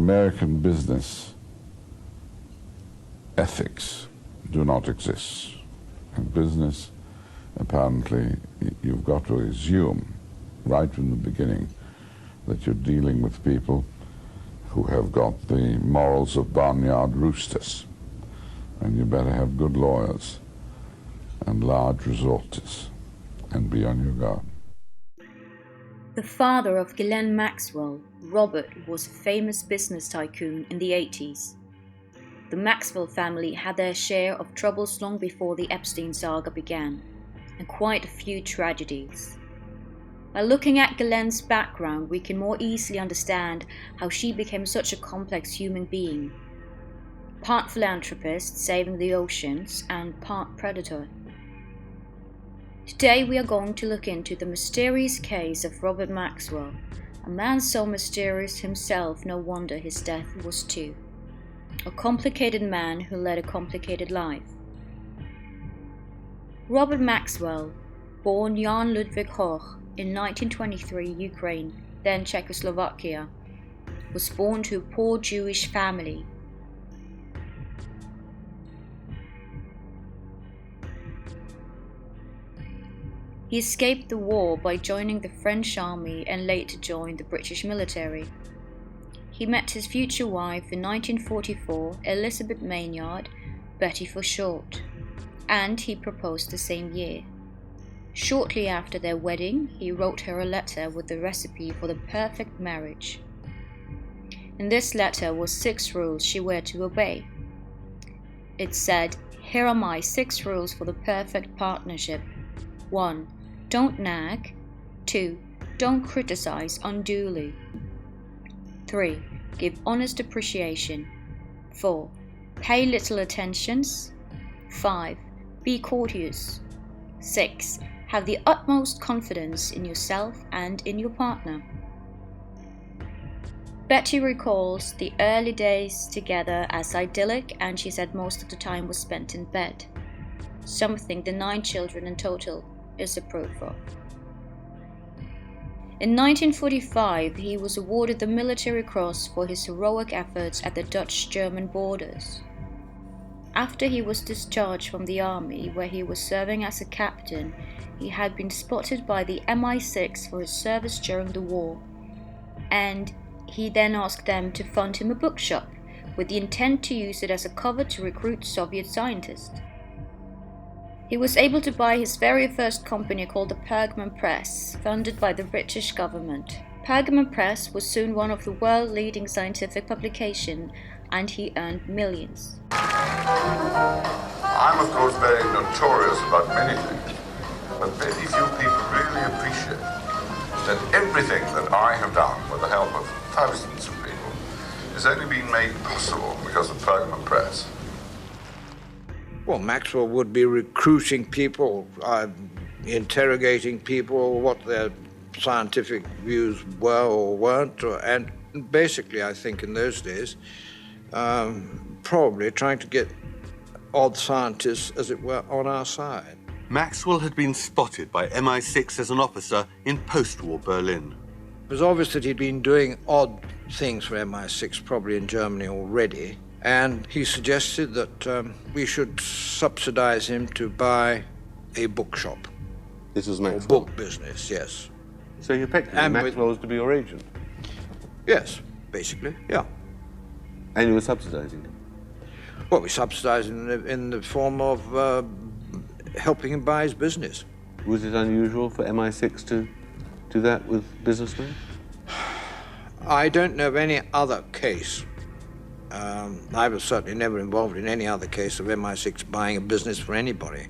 American business ethics do not exist. In business, apparently, you've got to assume right from the beginning that you're dealing with people who have got the morals of barnyard roosters, and you better have good lawyers and large resources and be on your guard. The father of Ghislaine Maxwell, Robert, was a famous business tycoon in the 80s. The Maxwell family had their share of troubles long before the Epstein saga began, and quite a few tragedies. By looking at Ghislaine's background, we can more easily understand how she became such a complex human being. Part philanthropist, saving the oceans, and part predator. Today we are going to look into the mysterious case of Robert Maxwell, a man so mysterious himself, no wonder his death was too. A complicated man who led a complicated life. Robert Maxwell, born Jan Ludwig Hoch in 1923, Ukraine, then Czechoslovakia, was born to a poor Jewish family. He escaped the war by joining the French army and later joined the British military. He met his future wife in 1944, Elizabeth Maynard, Betty for short, and he proposed the same year. Shortly after their wedding, he wrote her a letter with the recipe for the perfect marriage. In this letter were 6 rules she were to obey. It said, "Here are my 6 rules for the perfect partnership. 1. Don't nag. 2. Don't criticize unduly. 3. Give honest appreciation. 4. Pay little attentions. 5. Be courteous. 6. Have the utmost confidence in yourself and in your partner." Betty recalls the early days together as idyllic, and she said most of the time was spent in bed, something the 9 children in total is a proof of. In 1945, he was awarded the Military Cross for his heroic efforts at the Dutch-German borders. After he was discharged from the army, where he was serving as a captain, he had been spotted by the MI6 for his service during the war, and he then asked them to fund him a bookshop with the intent to use it as a cover to recruit Soviet scientists. He was able to buy his very first company called the Pergamon Press, funded by the British government. Pergamon Press was soon one of the world-leading scientific publications, and he earned millions. I'm of course very notorious about many things, but very few people really appreciate that everything that I have done with the help of thousands of people has only been made possible because of Pergamon Press. Well, Maxwell would be recruiting people, interrogating people, what their scientific views were or weren't, and basically, I think in those days, probably trying to get odd scientists, as it were, on our side. Maxwell had been spotted by MI6 as an officer in post-war Berlin. It was obvious that he'd been doing odd things for MI6, probably in Germany already, and he suggested that we should subsidize him to buy a bookshop. This was Maxwell? Or book business, yes. So you picked him, Maxwell was to be your agent? Yes, basically, yeah. And you were subsidizing him? Well, we subsidized him in the form of helping him buy his business. Was it unusual for MI6 to do that with businessmen? I don't know of any other case. I was certainly never involved in any other case of MI6 buying a business for anybody.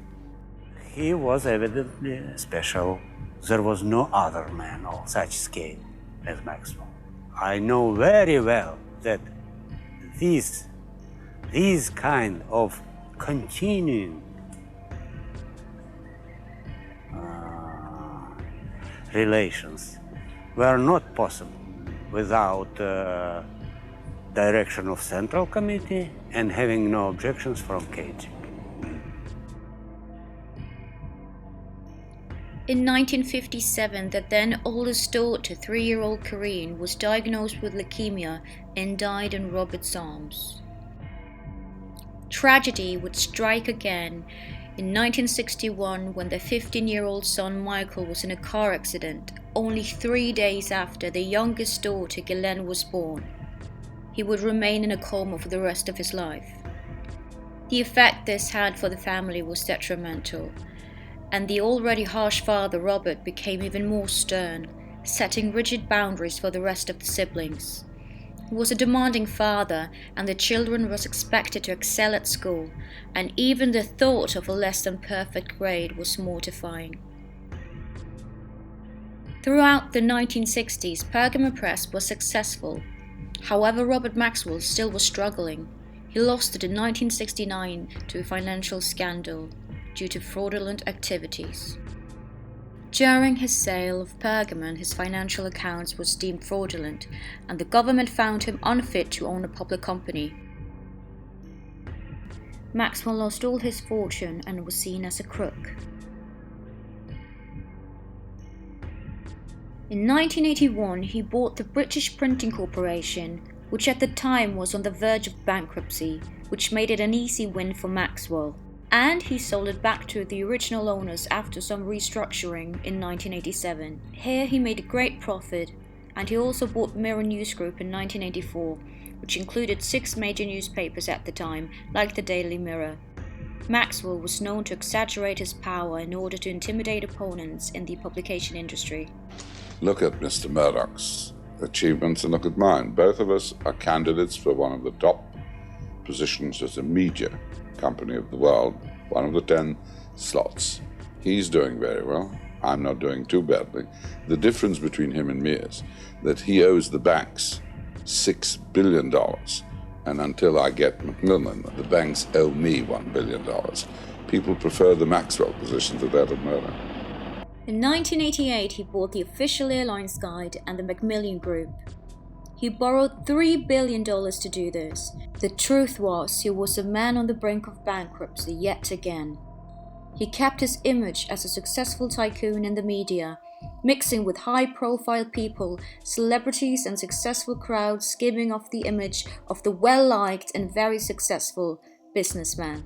He was evidently special. There was no other man of such scale as Maxwell. I know very well that these kind of continuing relations were not possible without direction of Central Committee and having no objections from KGB. In 1957, the then oldest daughter, 3-year-old Corinne, was diagnosed with leukemia and died in Robert's arms. Tragedy would strike again in 1961 when their 15-year-old son Michael was in a car accident, only 3 days after their youngest daughter Ghislaine was born. He would remain in a coma for the rest of his life. The effect this had for the family was detrimental, and the already harsh father Robert became even more stern, setting rigid boundaries for the rest of the siblings. He was a demanding father, and the children was expected to excel at school, and even the thought of a less than perfect grade was mortifying. Throughout the 1960s, Pergamon Press was successful. However, Robert Maxwell still was struggling. He lost it in 1969 to a financial scandal due to fraudulent activities. During his sale of Pergamon, his financial accounts was deemed fraudulent, and the government found him unfit to own a public company. Maxwell lost all his fortune and was seen as a crook. In 1981, he bought the British Printing Corporation, which at the time was on the verge of bankruptcy, which made it an easy win for Maxwell. And he sold it back to the original owners after some restructuring in 1987. Here he made a great profit, and he also bought Mirror News Group in 1984, which included 6 major newspapers at the time, like the Daily Mirror. Maxwell was known to exaggerate his power in order to intimidate opponents in the publication industry. Look at Mr. Murdoch's achievements and look at mine. Both of us are candidates for one of the top positions as a media company of the world, one of the 10 slots. He's doing very well. I'm not doing too badly. The difference between him and me is that he owes the banks $6 billion, and until I get Macmillan, the banks owe me $1 billion. People prefer the Maxwell position to that of Murdoch. In 1988, he bought the Official Airlines Guide and the Macmillan Group. He borrowed $3 billion to do this. The truth was, he was a man on the brink of bankruptcy yet again. He kept his image as a successful tycoon in the media, mixing with high-profile people, celebrities and successful crowds, giving off the image of the well-liked and very successful businessman.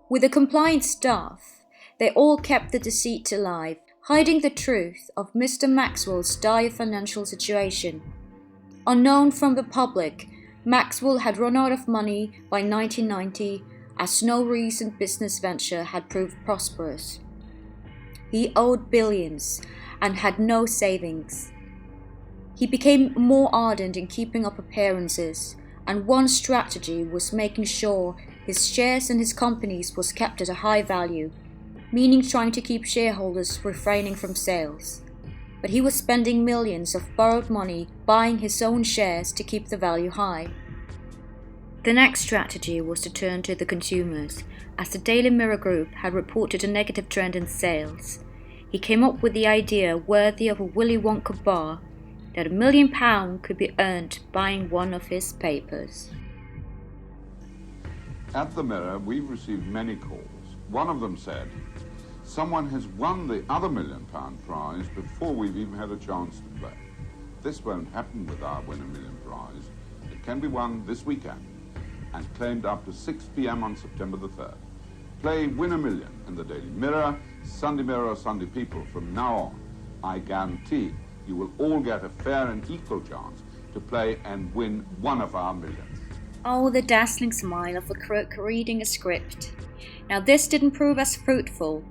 With a compliant staff, they all kept the deceit alive, hiding the truth of Mr. Maxwell's dire financial situation. Unknown from the public, Maxwell had run out of money by 1990, as no recent business venture had proved prosperous. He owed billions and had no savings. He became more ardent in keeping up appearances, and one strategy was making sure his shares in his companies was kept at a high value, meaning trying to keep shareholders refraining from sales. But he was spending millions of borrowed money buying his own shares to keep the value high. The next strategy was to turn to the consumers, as the Daily Mirror Group had reported a negative trend in sales. He came up with the idea, worthy of a Willy Wonka bar, that £1 million could be earned buying one of his papers. At the Mirror, we've received many calls. One of them said, someone has won the other £1 million prize before we've even had a chance to play. This won't happen with our Win a Million prize. It can be won this weekend and claimed up to 6 p.m. on September the 3rd. Play Win a Million in the Daily Mirror, Sunday Mirror, Sunday People from now on. I guarantee you will all get a fair and equal chance to play and win one of our millions. Oh, the dazzling smile of a crook reading a script. Now this didn't prove as fruitful,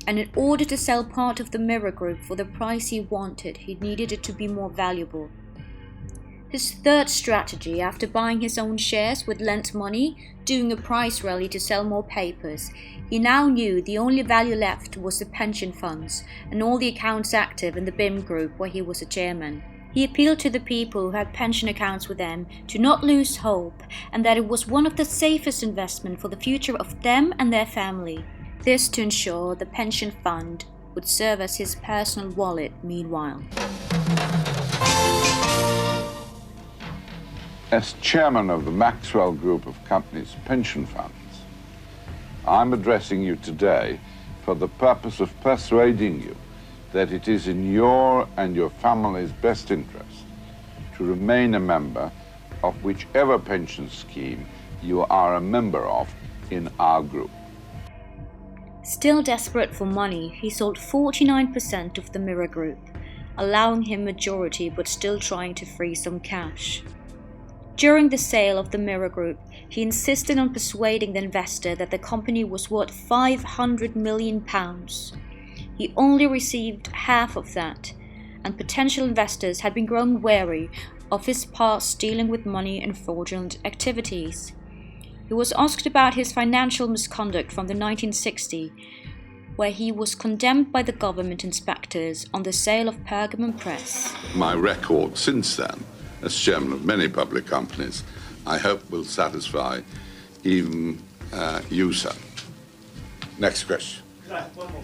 and in order to sell part of the Mirror Group for the price he wanted, he needed it to be more valuable. His third strategy, after buying his own shares with lent money, doing a price rally to sell more papers, he now knew the only value left was the pension funds and all the accounts active in the BIM Group where he was a chairman. He appealed to the people who had pension accounts with them to not lose hope, and that it was one of the safest investments for the future of them and their family. This to ensure the pension fund would serve as his personal wallet meanwhile. As chairman of the Maxwell Group of Companies pension funds, I'm addressing you today for the purpose of persuading you that it is in your and your family's best interest to remain a member of whichever pension scheme you are a member of in our group. Still desperate for money, he sold 49% of the Mirror Group, allowing him majority but still trying to free some cash. During the sale of the Mirror Group, he insisted on persuading the investor that the company was worth £500 million. He only received half of that, and potential investors had been growing wary of his past dealing with money and fraudulent activities. He was asked about his financial misconduct from the 1960s, where he was condemned by the government inspectors on the sale of Pergamon Press. My record since then, as chairman of many public companies, I hope will satisfy even you, sir. Next question.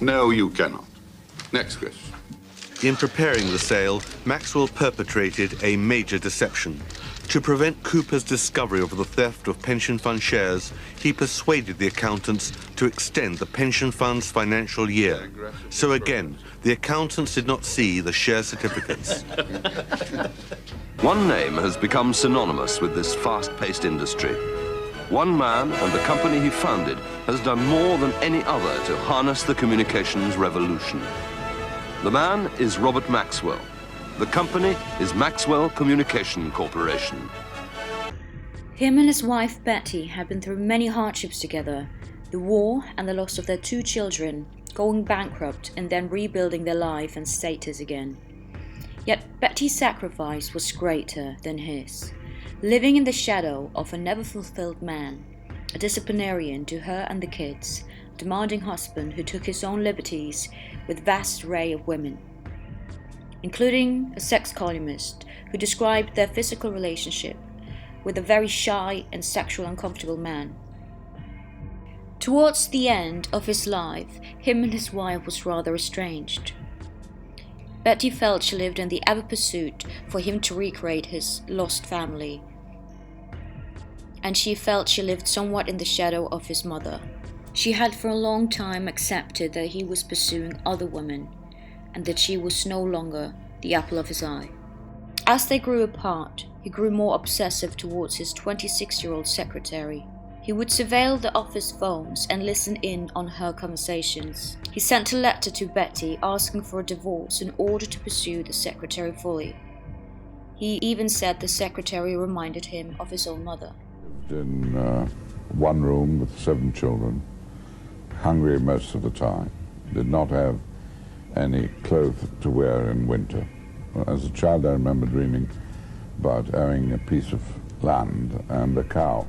No, you cannot. Next question. In preparing the sale, Maxwell perpetrated a major deception. To prevent Cooper's discovery of the theft of pension fund shares, he persuaded the accountants to extend the pension fund's financial year. So again, the accountants did not see the share certificates. One name has become synonymous with this fast-paced industry. One man and the company he founded has done more than any other to harness the communications revolution. The man is Robert Maxwell. The company is Maxwell Communication Corporation. Him and his wife Betty had been through many hardships together, the war and the loss of their 2 children, going bankrupt and then rebuilding their life and status again. Yet Betty's sacrifice was greater than his, living in the shadow of a never-fulfilled man, a disciplinarian to her and the kids, a demanding husband who took his own liberties with a vast array of women, including a sex columnist who described their physical relationship with a very shy and sexually uncomfortable man. Towards the end of his life, him and his wife was rather estranged. Betty felt she lived in the ever pursuit for him to recreate his lost family, and she felt she lived somewhat in the shadow of his mother. She had for a long time accepted that he was pursuing other women, and that she was no longer the apple of his eye. As they grew apart, he grew more obsessive towards his 26-year-old secretary. He would surveil the office phones and listen in on her conversations. He sent a letter to Betty asking for a divorce in order to pursue the secretary fully. He even said the secretary reminded him of his own mother. Lived in one room with 7 children, hungry most of the time, did not have any clothes to wear in winter. As a child, I remember dreaming about owning a piece of land and a cow.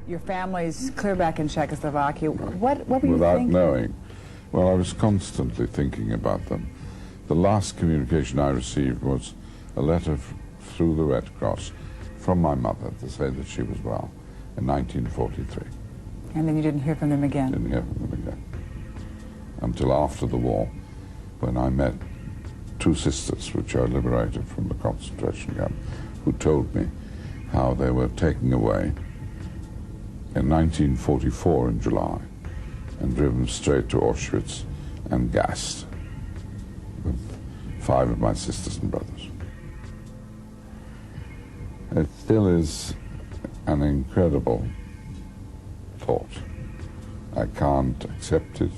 Your family's clear back in Czechoslovakia. What were you Without thinking? knowing. Well, I was constantly thinking about them. The last communication I received was a letter through the Red Cross from my mother to say that she was well in 1943. And then you didn't hear from them again? Didn't hear from them again. Until after the war, when I met 2 sisters which are liberated from the concentration camp, who told me how they were taken away in 1944 in July and driven straight to Auschwitz and gassed with 5 of my sisters and brothers. It still is an incredible thought. I can't accept it.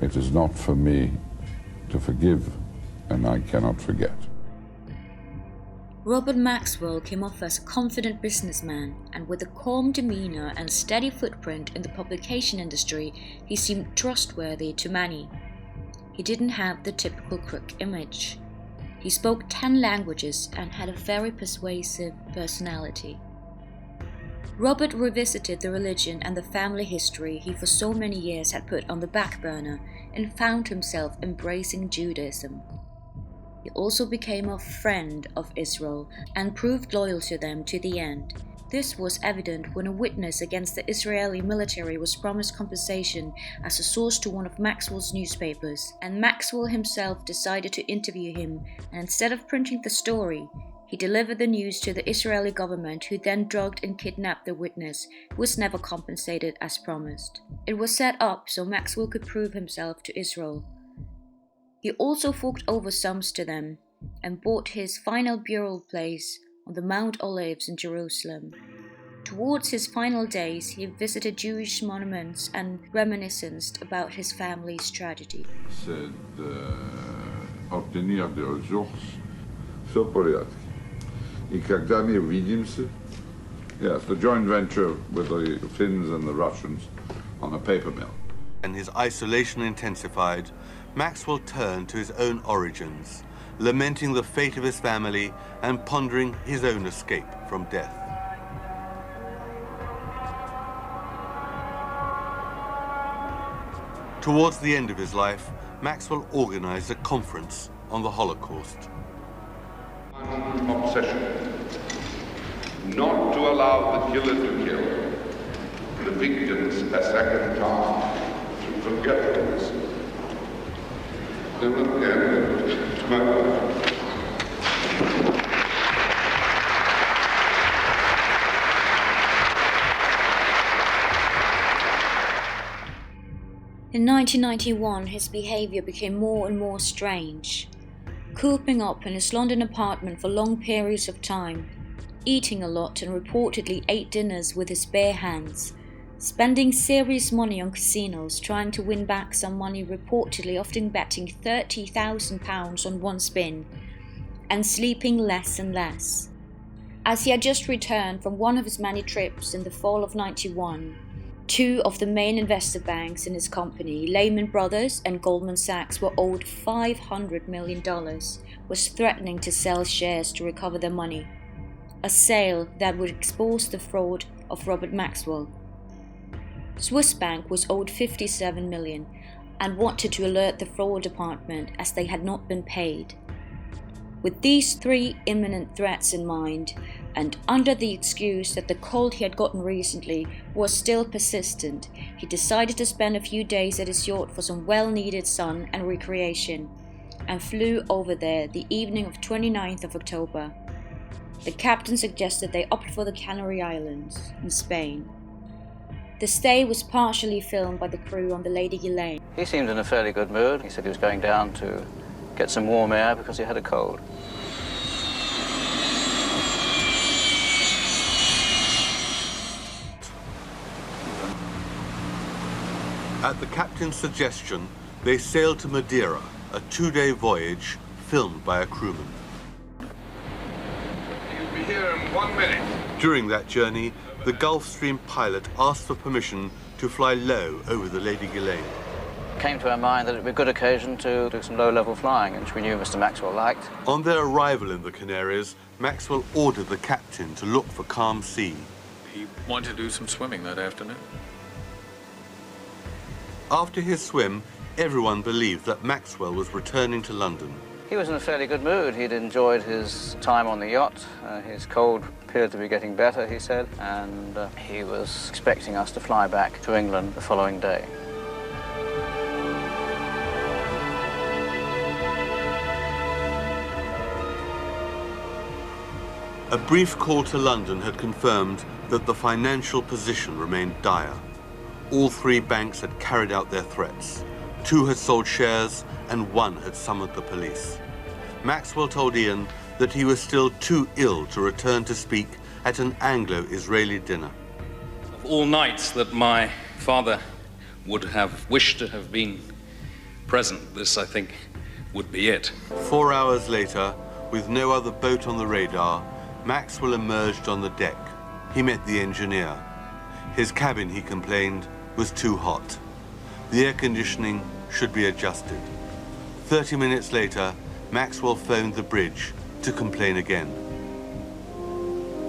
It is not for me to forgive, and I cannot forget. Robert Maxwell came off as a confident businessman, and with a calm demeanor and steady footprint in the publication industry, he seemed trustworthy to many. He didn't have the typical crook image. He spoke 10 languages and had a very persuasive personality. Robert revisited the religion and the family history he for so many years had put on the back burner and found himself embracing Judaism. He also became a friend of Israel and proved loyal to them to the end. This was evident when a witness against the Israeli military was promised compensation as a source to one of Maxwell's newspapers, and Maxwell himself decided to interview him, and instead of printing the story, he delivered the news to the Israeli government, who then drugged and kidnapped the witness, who was never compensated as promised. It was set up so Maxwell could prove himself to Israel. He also forked over sums to them and bought his final burial place on the Mount Olives in Jerusalem. Towards his final days, he visited Jewish monuments and reminisced about his family's tragedy. C'est obtenir des ressources, все в порядке. И когда мы увидимся, yes, the joint venture with the Finns and the Russians on a paper mill. And his isolation intensified, Maxwell turned to his own origins, lamenting the fate of his family and pondering his own escape from death. Towards the end of his life, Maxwell organized a conference on the Holocaust. Obsession. Not to allow the killer to kill the victims a second time through forgetfulness. Then at the end of my life. In 1991, his behavior became more and more strange, cooping up in his London apartment for long periods of time, eating a lot and reportedly ate dinners with his bare hands, spending serious money on casinos trying to win back some money, reportedly often betting £30,000 on one spin, and sleeping less and less. As he had just returned from one of his many trips in the fall of '91, two of the main investor banks in his company, Lehman Brothers and Goldman Sachs, were owed $500 million, was threatening to sell shares to recover their money, a sale that would expose the fraud of Robert Maxwell. Swiss Bank was owed $57 million and wanted to alert the fraud department as they had not been paid. With these three imminent threats in mind, and under the excuse that the cold he had gotten recently was still persistent, he decided to spend a few days at his yacht for some well-needed sun and recreation, and flew over there the evening of 29th of October. The captain suggested they opt for the Canary Islands in Spain. The stay was partially filmed by the crew on the Lady Ghislaine. He seemed in a fairly good mood. He said he was going down to get some warm air because he had a cold. At the captain's suggestion, they sailed to Madeira, a 2-day voyage filmed by a crewman. You'll be here in 1 minute. During that journey, the Gulfstream pilot asked for permission to fly low over the Lady Ghislaine. It came to our mind that it would be a good occasion to do some low-level flying, which we knew Mr. Maxwell liked. On their arrival in the Canaries, Maxwell ordered the captain to look for calm sea. He wanted to do some swimming that afternoon. After his swim, everyone believed that Maxwell was returning to London. He was in a fairly good mood. He'd enjoyed his time on the yacht. His cold appeared to be getting better, he said, and he was expecting us to fly back to England the following day. A brief call to London had confirmed that the financial position remained dire. All three banks had carried out their threats. 2 had sold shares and 1 had summoned the police. Maxwell told Ian that he was still too ill to return to speak at an Anglo-Israeli dinner. Of all nights that my father would have wished to have been present, this, I think, would be it. 4 hours later, with no other boat on the radar, Maxwell emerged on the deck. He met the engineer. His cabin, he complained, was too hot. The air conditioning should be adjusted. 30 minutes later, Maxwell phoned the bridge to complain again.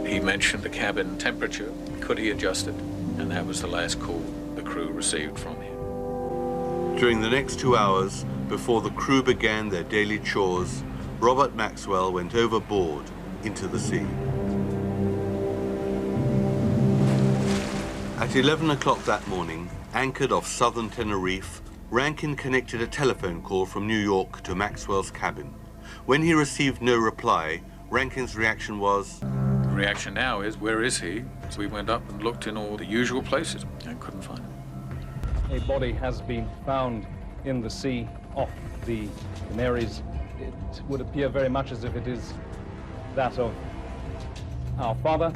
He mentioned the cabin temperature. Could he adjust it? And that was the last call the crew received from him. During the next 2 hours, before the crew began their daily chores, Robert Maxwell went overboard into the sea. At 11 o'clock that morning, anchored off southern Tenerife, Rankin connected a telephone call from New York to Maxwell's cabin. When he received no reply, Rankin's reaction was... The reaction now is, where is he? So we went up and looked in all the usual places and couldn't find him. A body has been found in the sea off the Canaries, it would appear very much as if it is that of our father.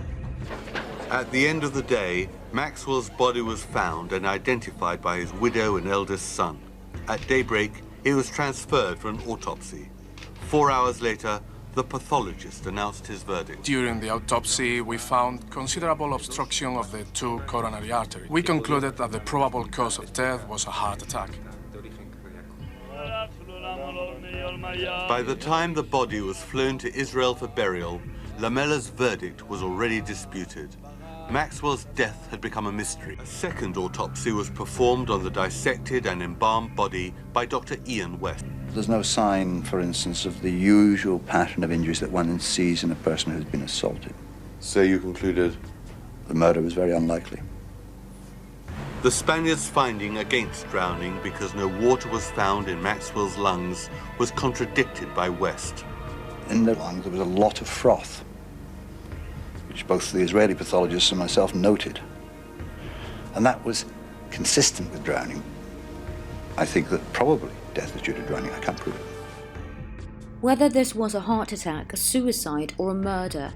At the end of the day, Maxwell's body was found and identified by his widow and eldest son. At daybreak, he was transferred for an autopsy. 4 hours later, the pathologist announced his verdict. During the autopsy, we found considerable obstruction of the two coronary arteries. We concluded that the probable cause of death was a heart attack. By the time the body was flown to Israel for burial, Lamella's verdict was already disputed. Maxwell's death had become a mystery. A second autopsy was performed on the dissected and embalmed body by Dr. Ian West. There's no sign, for instance, of the usual pattern of injuries that one sees in a person who's been assaulted. So you concluded? The murder was very unlikely. The Spaniards' finding against drowning because no water was found in Maxwell's lungs was contradicted by West. In the lungs there was a lot of froth, which both the Israeli pathologists and myself noted. And that was consistent with drowning. I think that probably death is due to drowning. I can't prove it. Whether this was a heart attack, a suicide, or a murder,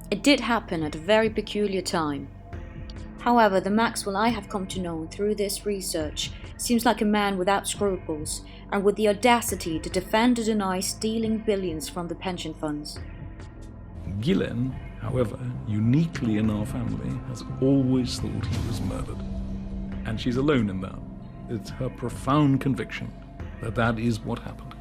it did happen at a very peculiar time. However, the Maxwell I have come to know through this research seems like a man without scruples and with the audacity to defend and deny stealing billions from the pension funds. Ghislaine, however, uniquely in our family, has always thought he was murdered. And she's alone in that. It's her profound conviction that that is what happened.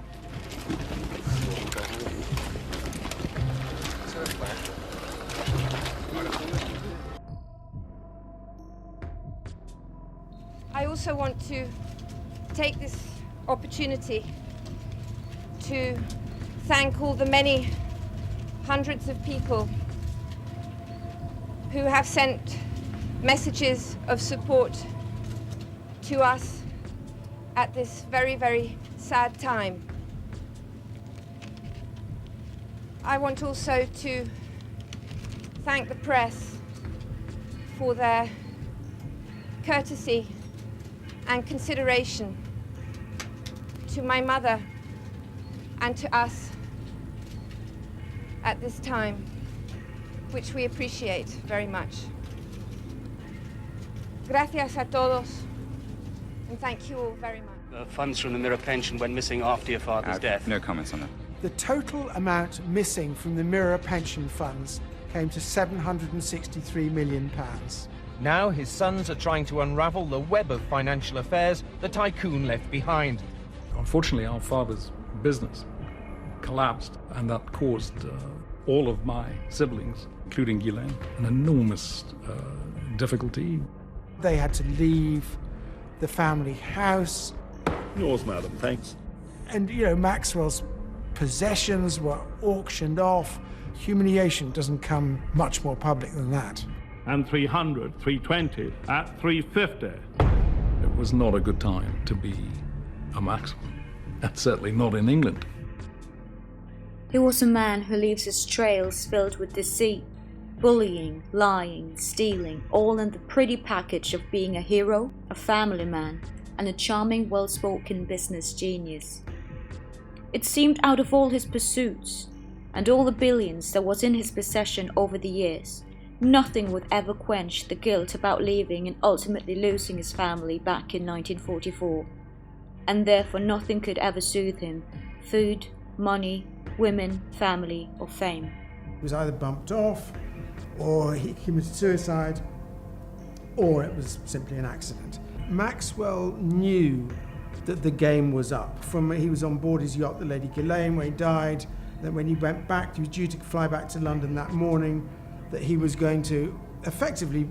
I also want to take this opportunity to thank all the many hundreds of people who have sent messages of support to us at this very, very sad time. I want also to thank the press for their courtesy and consideration to my mother and to us at this time, which we appreciate very much. Gracias a todos, and thank you all very much. The funds from the Mirror pension went missing after your father's death. No comments on that. The total amount missing from the Mirror pension funds came to £763 million. Now his sons are trying to unravel the web of financial affairs the tycoon left behind. Unfortunately, our father's business collapsed, and that caused all of my siblings, including Ghislaine, an enormous difficulty. They had to leave the family house. Yours, madam, thanks. And, you know, Maxwell's possessions were auctioned off. Humiliation doesn't come much more public than that. And 300, 320, at 350. It was not a good time to be a Maxwell, and certainly not in England. He was a man who leaves his trails filled with deceit, bullying, lying, stealing, all in the pretty package of being a hero, a family man, and a charming, well-spoken business genius. It seemed out of all his pursuits, and all the billions that was in his possession over the years, nothing would ever quench the guilt about leaving and ultimately losing his family back in 1944. And therefore nothing could ever soothe him: food, money, women, family, or fame. He was either bumped off, or he committed suicide, or it was simply an accident. Maxwell knew that the game was up. From he was on board his yacht, the Lady Ghislaine, where he died, that when he went back, he was due to fly back to London that morning, that he was going to effectively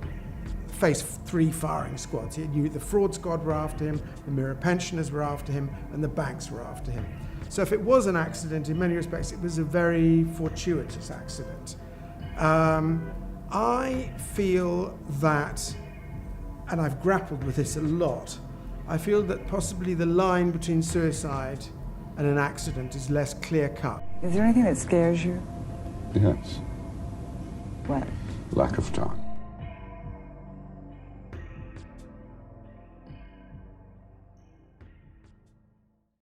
face 3 firing squads. He knew the fraud squad were after him, the Mirror pensioners were after him, and the banks were after him. So if it was an accident, in many respects, it was a very fortuitous accident. I feel that, and I've grappled with this a lot, I feel that possibly the line between suicide and an accident is less clear-cut. Is there anything that scares you? Yes. What? Lack of time.